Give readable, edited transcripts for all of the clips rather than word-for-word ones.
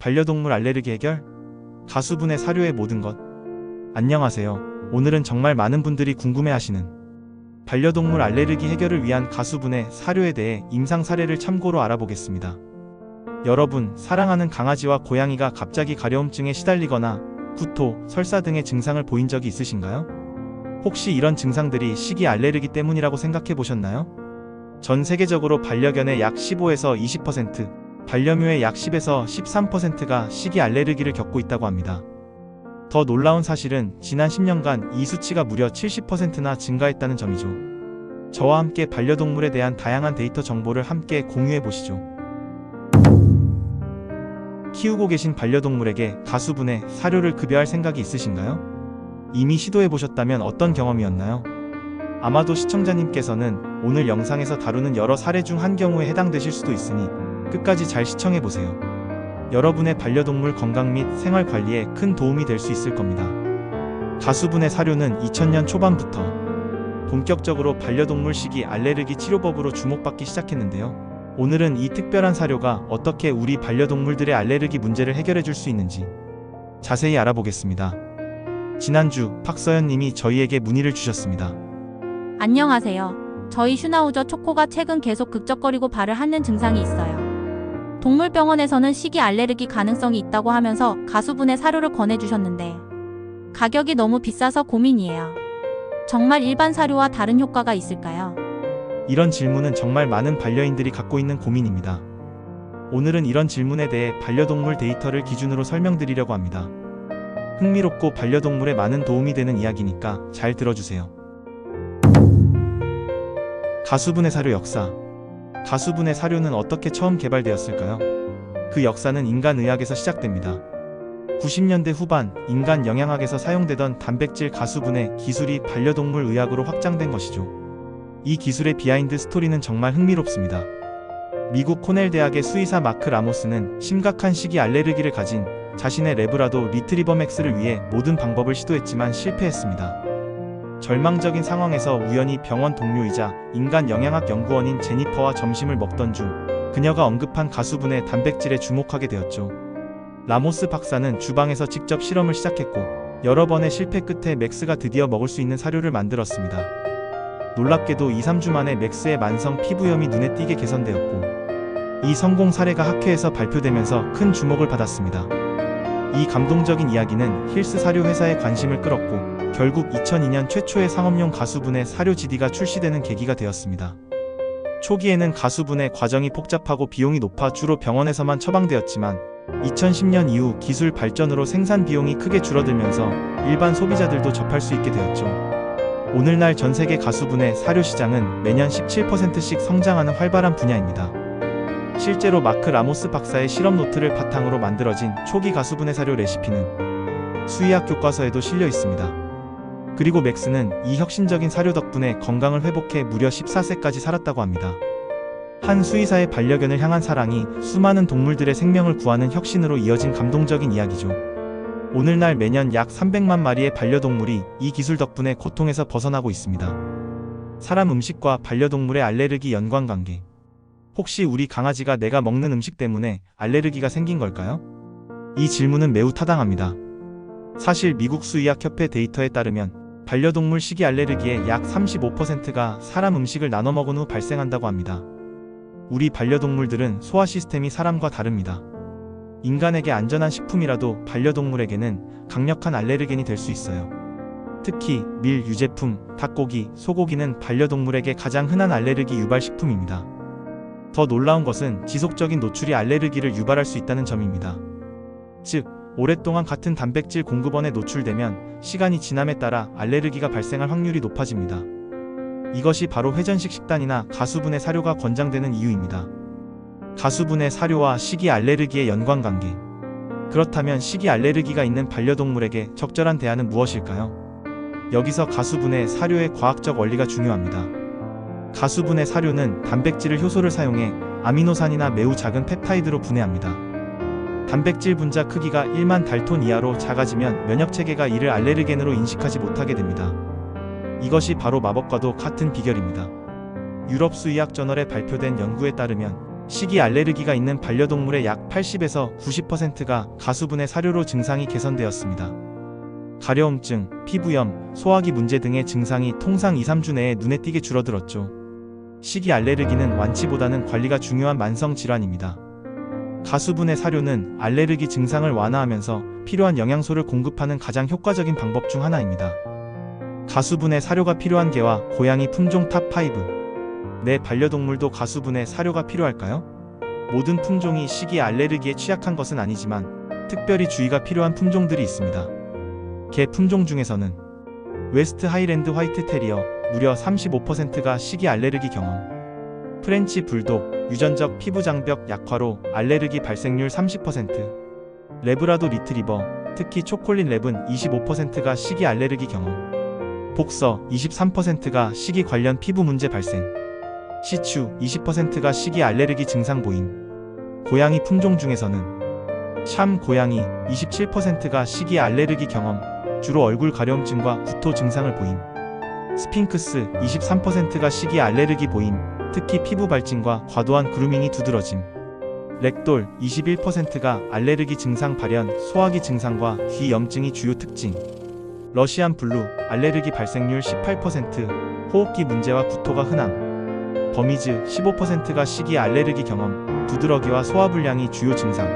반려동물 알레르기 해결? 가수분해 사료의 모든 것. 안녕하세요. 오늘은 정말 많은 분들이 궁금해하시는 반려동물 알레르기 해결을 위한 가수분해 사료에 대해 임상 사례를 참고로 알아보겠습니다. 여러분, 사랑하는 강아지와 고양이가 갑자기 가려움증에 시달리거나 구토, 설사 등의 증상을 보인 적이 있으신가요? 혹시 이런 증상들이 식이 알레르기 때문이라고 생각해 보셨나요? 전 세계적으로 반려견의 약 15에서 20%, 반려묘의 약 10에서 13%가 식이 알레르기를 겪고 있다고 합니다. 더 놀라운 사실은 지난 10년간 이 수치가 무려 70%나 증가했다는 점이죠. 저와 함께 반려동물에 대한 다양한 데이터 정보를 함께 공유해 보시죠. 키우고 계신 반려동물에게 가수분해 사료를 급여할 생각이 있으신가요? 이미 시도해 보셨다면 어떤 경험이었나요? 아마도 시청자님께서는 오늘 영상에서 다루는 여러 사례 중 한 경우에 해당되실 수도 있으니 끝까지 잘 시청해 보세요. 여러분의 반려동물 건강 및 생활 관리에 큰 도움이 될 수 있을 겁니다. 가수분해 사료는 2000년 초반부터 본격적으로 반려동물 식이 알레르기 치료법으로 주목받기 시작했는데요. 오늘은 이 특별한 사료가 어떻게 우리 반려동물들의 알레르기 문제를 해결해 줄 수 있는지 자세히 알아보겠습니다. 지난주 박서연 님이 저희에게 문의를 주셨습니다. 안녕하세요. 저희 슈나우저 초코가 최근 계속 극적거리고 발을 핥는 증상이 있어요. 동물병원에서는 식이 알레르기 가능성이 있다고 하면서 가수분해 사료를 권해주셨는데 가격이 너무 비싸서 고민이에요. 정말 일반 사료와 다른 효과가 있을까요? 이런 질문은 정말 많은 반려인들이 갖고 있는 고민입니다. 오늘은 이런 질문에 대해 반려동물 데이터를 기준으로 설명드리려고 합니다. 흥미롭고 반려동물에 많은 도움이 되는 이야기니까 잘 들어주세요. 가수분해 사료 역사. 가수분해 사료는 어떻게 처음 개발되었을까요? 그 역사는 인간의학에서 시작됩니다. 90년대 후반 인간 영양학에서 사용되던 단백질 가수분해 기술이 반려동물 의학으로 확장된 것이죠. 이 기술의 비하인드 스토리는 정말 흥미롭습니다. 미국 코넬 대학의 수의사 마크 라모스는 심각한 식이 알레르기를 가진 자신의 레브라도 리트리버 맥스를 위해 모든 방법을 시도했지만 실패했습니다. 절망적인 상황에서 우연히 병원 동료이자 인간 영양학 연구원인 제니퍼와 점심을 먹던 중 그녀가 언급한 가수분해 단백질에 주목하게 되었죠. 라모스 박사는 주방에서 직접 실험을 시작했고 여러 번의 실패 끝에 맥스가 드디어 먹을 수 있는 사료를 만들었습니다. 놀랍게도 2-3주 만에 맥스의 만성 피부염이 눈에 띄게 개선되었고 이 성공 사례가 학회에서 발표되면서 큰 주목을 받았습니다. 이 감동적인 이야기는 힐스 사료 회사의 관심을 끌었고 결국 2002년 최초의 상업용 가수분해 사료 GD가 출시되는 계기가 되었습니다. 초기에는 가수분해 과정이 복잡하고 비용이 높아 주로 병원에서만 처방되었지만 2010년 이후 기술 발전으로 생산 비용이 크게 줄어들면서 일반 소비자들도 접할 수 있게 되었죠. 오늘날 전 세계 가수분해 사료 시장은 매년 17%씩 성장하는 활발한 분야입니다. 실제로 마크 라모스 박사의 실험 노트를 바탕으로 만들어진 초기 가수분해 사료 레시피는 수의학 교과서에도 실려 있습니다. 그리고 맥스는 이 혁신적인 사료 덕분에 건강을 회복해 무려 14세까지 살았다고 합니다. 한 수의사의 반려견을 향한 사랑이 수많은 동물들의 생명을 구하는 혁신으로 이어진 감동적인 이야기죠. 오늘날 매년 약 300만 마리의 반려동물이 이 기술 덕분에 고통에서 벗어나고 있습니다. 사람 음식과 반려동물의 알레르기 연관관계. 혹시 우리 강아지가 내가 먹는 음식 때문에 알레르기가 생긴 걸까요? 이 질문은 매우 타당합니다. 사실 미국 수의학협회 데이터에 따르면 반려동물 식이 알레르기의 약 35%가 사람 음식을 나눠 먹은 후 발생한다고 합니다. 우리 반려동물들은 소화 시스템이 사람과 다릅니다. 인간에게 안전한 식품이라도 반려동물에게는 강력한 알레르겐이 될 수 있어요. 특히 밀, 유제품, 닭고기, 소고기는 반려동물에게 가장 흔한 알레르기 유발 식품입니다. 더 놀라운 것은 지속적인 노출이 알레르기를 유발할 수 있다는 점입니다. 즉, 오랫동안 같은 단백질 공급원에 노출되면 시간이 지남에 따라 알레르기가 발생할 확률이 높아집니다. 이것이 바로 회전식 식단이나 가수분해 사료가 권장되는 이유입니다. 가수분해 사료와 식이 알레르기의 연관관계. 그렇다면 식이 알레르기가 있는 반려동물에게 적절한 대안은 무엇일까요? 여기서 가수분해 사료의 과학적 원리가 중요합니다. 가수분해 사료는 단백질을 효소를 사용해 아미노산이나 매우 작은 펩타이드로 분해합니다. 단백질 분자 크기가 1만 달톤 이하로 작아지면 면역체계가 이를 알레르겐으로 인식하지 못하게 됩니다. 이것이 바로 마법과도 같은 비결입니다. 유럽 수의학 저널에 발표된 연구에 따르면 식이 알레르기가 있는 반려동물의 약 80에서 90%가 가수분해 사료로 증상이 개선되었습니다. 가려움증, 피부염, 소화기 문제 등의 증상이 통상 2-3주 내에 눈에 띄게 줄어들었죠. 식이 알레르기는 완치보다는 관리가 중요한 만성 질환입니다. 가수분해 사료는 알레르기 증상을 완화하면서 필요한 영양소를 공급하는 가장 효과적인 방법 중 하나입니다. 가수분해 사료가 필요한 개와 고양이 품종 탑5. 내 반려동물도 가수분해 사료가 필요할까요? 모든 품종이 식이 알레르기에 취약한 것은 아니지만 특별히 주의가 필요한 품종들이 있습니다. 개 품종 중에서는 웨스트 하이랜드 화이트 테리어 무려 35%가 식이 알레르기 경험, 프렌치 불독 유전적 피부 장벽 약화로 알레르기 발생률 30%, 레브라도 리트리버 특히 초콜릿 랩은 25%가 식이 알레르기 경험, 복서 23%가 식이 관련 피부 문제 발생, 시추 20%가 식이 알레르기 증상 보임. 고양이 품종 중에서는 샴 고양이 27%가 식이 알레르기 경험, 주로 얼굴 가려움증과 구토 증상을 보임. 스핑크스 23%가 식이 알레르기 보임, 특히 피부 발진과 과도한 그루밍이 두드러짐. 렉돌 21%가 알레르기 증상 발현, 소화기 증상과 귀 염증이 주요 특징. 러시안 블루 알레르기 발생률 18%, 호흡기 문제와 구토가 흔함. 버미즈 15%가 식이 알레르기 경험, 두드러기와 소화불량이 주요 증상.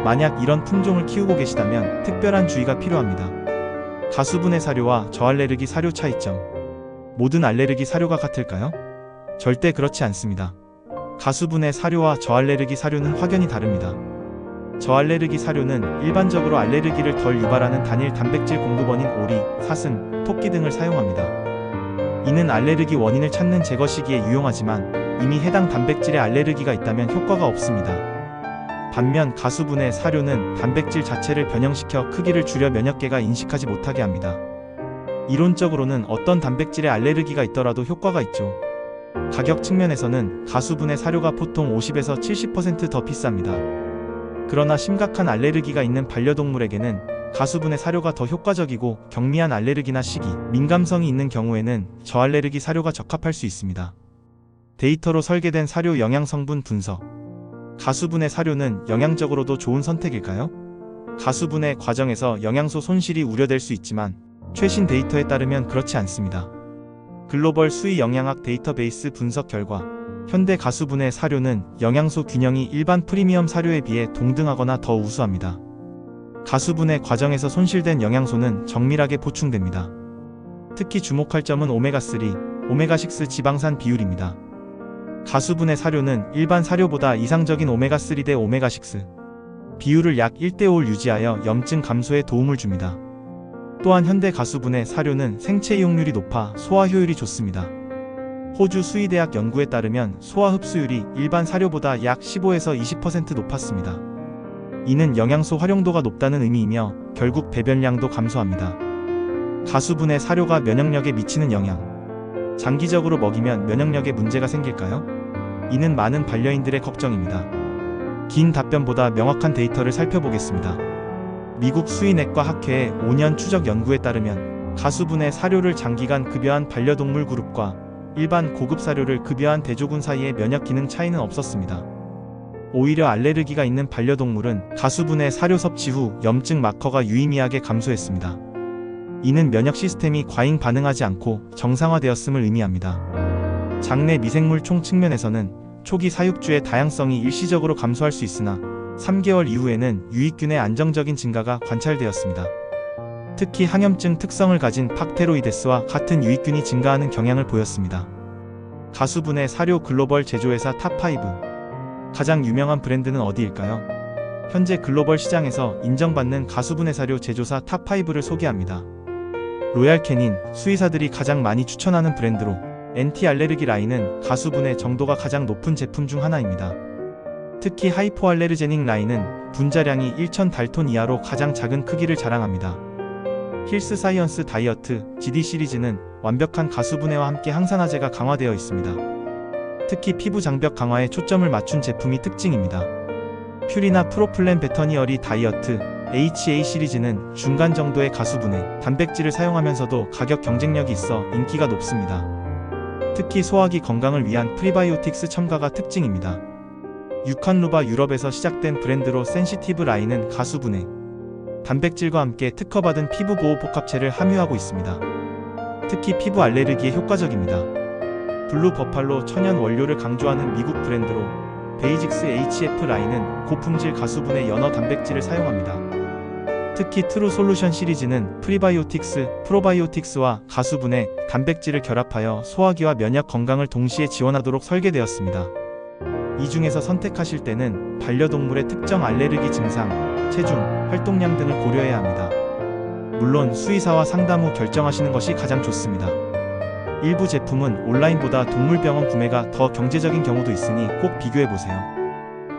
만약 이런 품종을 키우고 계시다면 특별한 주의가 필요합니다. 가수분해 사료와 저알레르기 사료 차이점. 모든 알레르기 사료가 같을까요? 절대 그렇지 않습니다. 가수분해 사료와 저알레르기 사료는 확연히 다릅니다. 저알레르기 사료는 일반적으로 알레르기를 덜 유발하는 단일 단백질 공급원인 오리, 사슴, 토끼 등을 사용합니다. 이는 알레르기 원인을 찾는 제거 시기에 유용하지만 이미 해당 단백질에 알레르기가 있다면 효과가 없습니다. 반면 가수분해 사료는 단백질 자체를 변형시켜 크기를 줄여 면역계가 인식하지 못하게 합니다. 이론적으로는 어떤 단백질에 알레르기가 있더라도 효과가 있죠. 가격 측면에서는 가수분해 사료가 보통 50에서 70% 더 비쌉니다. 그러나 심각한 알레르기가 있는 반려동물에게는 가수분해 사료가 더 효과적이고 경미한 알레르기나 식이, 민감성이 있는 경우에는 저알레르기 사료가 적합할 수 있습니다. 데이터로 설계된 사료 영양성분 분석. 가수분해 사료는 영양적으로도 좋은 선택일까요? 가수분해 과정에서 영양소 손실이 우려될 수 있지만 최신 데이터에 따르면 그렇지 않습니다. 글로벌 수의 영양학 데이터베이스 분석 결과 현대 가수분해 사료는 영양소 균형이 일반 프리미엄 사료에 비해 동등하거나 더 우수합니다. 가수분해 과정에서 손실된 영양소는 정밀하게 보충됩니다. 특히 주목할 점은 오메가3, 오메가6 지방산 비율입니다. 가수분해 사료는 일반 사료보다 이상적인 오메가3 대 오메가6 비율을 약 1대5를 유지하여 염증 감소에 도움을 줍니다. 또한 현대 가수분해 사료는 생체 이용률이 높아 소화 효율이 좋습니다. 호주 수의대학 연구에 따르면 소화 흡수율이 일반 사료보다 약 15에서 20% 높았습니다. 이는 영양소 활용도가 높다는 의미이며 결국 배변량도 감소합니다. 가수분해 사료가 면역력에 미치는 영향. 장기적으로 먹이면 면역력에 문제가 생길까요? 이는 많은 반려인들의 걱정입니다. 긴 답변보다 명확한 데이터를 살펴보겠습니다. 미국 수의내과 학회의 5년 추적 연구에 따르면 가수분해 사료를 장기간 급여한 반려동물 그룹과 일반 고급 사료를 급여한 대조군 사이의 면역 기능 차이는 없었습니다. 오히려 알레르기가 있는 반려동물은 가수분해 사료 섭취 후 염증 마커가 유의미하게 감소했습니다. 이는 면역 시스템이 과잉 반응하지 않고 정상화되었음을 의미합니다. 장내 미생물 총 측면에서는 초기 사육주의 다양성이 일시적으로 감소할 수 있으나 3개월 이후에는 유익균의 안정적인 증가가 관찰되었습니다. 특히 항염증 특성을 가진 팍테로이데스와 같은 유익균이 증가하는 경향을 보였습니다. 가수분해 사료 글로벌 제조회사 탑5. 가장 유명한 브랜드는 어디일까요? 현재 글로벌 시장에서 인정받는 가수분해 사료 제조사 탑5를 소개합니다. 로얄 캐닌, 수의사들이 가장 많이 추천하는 브랜드로 엔티 알레르기 라인은 가수분해 정도가 가장 높은 제품 중 하나입니다. 특히 하이포알레르제닉 라인은 분자량이 1000 달톤 이하로 가장 작은 크기를 자랑합니다. 힐스 사이언스 다이어트 GD 시리즈는 완벽한 가수분해와 함께 항산화제가 강화되어 있습니다. 특히 피부 장벽 강화에 초점을 맞춘 제품이 특징입니다. 퓨리나 프로플렌 베터니어리 다이어트 HA 시리즈는 중간 정도의 가수분해, 단백질을 사용하면서도 가격 경쟁력이 있어 인기가 높습니다. 특히 소화기 건강을 위한 프리바이오틱스 첨가가 특징입니다. 유칸루바 유럽에서 시작된 브랜드로 센시티브 라인은 가수분해, 단백질과 함께 특허받은 피부 보호 복합체를 함유하고 있습니다. 특히 피부 알레르기에 효과적입니다. 블루 버팔로 천연 원료를 강조하는 미국 브랜드로 베이직스 HF 라인은 고품질 가수분해 연어 단백질을 사용합니다. 특히 트루 솔루션 시리즈는 프리바이오틱스, 프로바이오틱스와 가수분해, 단백질을 결합하여 소화기와 면역 건강을 동시에 지원하도록 설계되었습니다. 이 중에서 선택하실 때는 반려동물의 특정 알레르기 증상, 체중, 활동량 등을 고려해야 합니다. 물론 수의사와 상담 후 결정하시는 것이 가장 좋습니다. 일부 제품은 온라인보다 동물병원 구매가 더 경제적인 경우도 있으니 꼭 비교해보세요.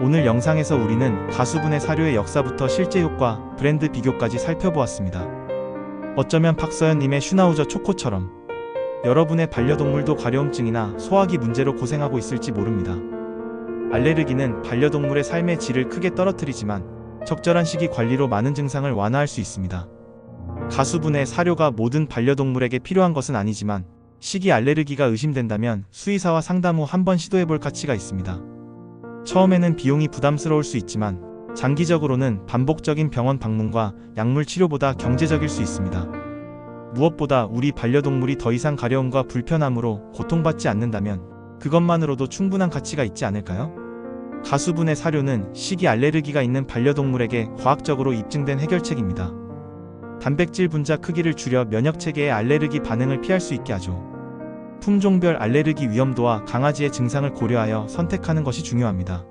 오늘 영상에서 우리는 가수분해 사료의 역사부터 실제 효과, 브랜드 비교까지 살펴보았습니다. 어쩌면 박서연님의 슈나우저 초코처럼 여러분의 반려동물도 가려움증이나 소화기 문제로 고생하고 있을지 모릅니다. 알레르기는 반려동물의 삶의 질을 크게 떨어뜨리지만 적절한 식이 관리로 많은 증상을 완화할 수 있습니다. 가수분해 사료가 모든 반려동물에게 필요한 것은 아니지만 식이 알레르기가 의심된다면 수의사와 상담 후 한번 시도해볼 가치가 있습니다. 처음에는 비용이 부담스러울 수 있지만 장기적으로는 반복적인 병원 방문과 약물 치료보다 경제적일 수 있습니다. 무엇보다 우리 반려동물이 더 이상 가려움과 불편함으로 고통받지 않는다면 그것만으로도 충분한 가치가 있지 않을까요? 가수분해 사료는 식이 알레르기가 있는 반려동물에게 과학적으로 입증된 해결책입니다. 단백질 분자 크기를 줄여 면역체계의 알레르기 반응을 피할 수 있게 하죠. 품종별 알레르기 위험도와 강아지의 증상을 고려하여 선택하는 것이 중요합니다.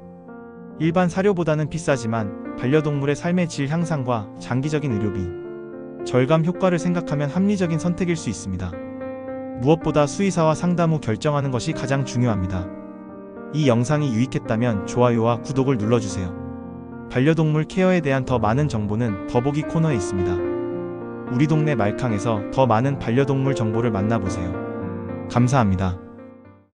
일반 사료보다는 비싸지만 반려동물의 삶의 질 향상과 장기적인 의료비, 절감 효과를 생각하면 합리적인 선택일 수 있습니다. 무엇보다 수의사와 상담 후 결정하는 것이 가장 중요합니다. 이 영상이 유익했다면 좋아요와 구독을 눌러주세요. 반려동물 케어에 대한 더 많은 정보는 더보기 코너에 있습니다. 우리 동네 말캉에서 더 많은 반려동물 정보를 만나보세요. 감사합니다.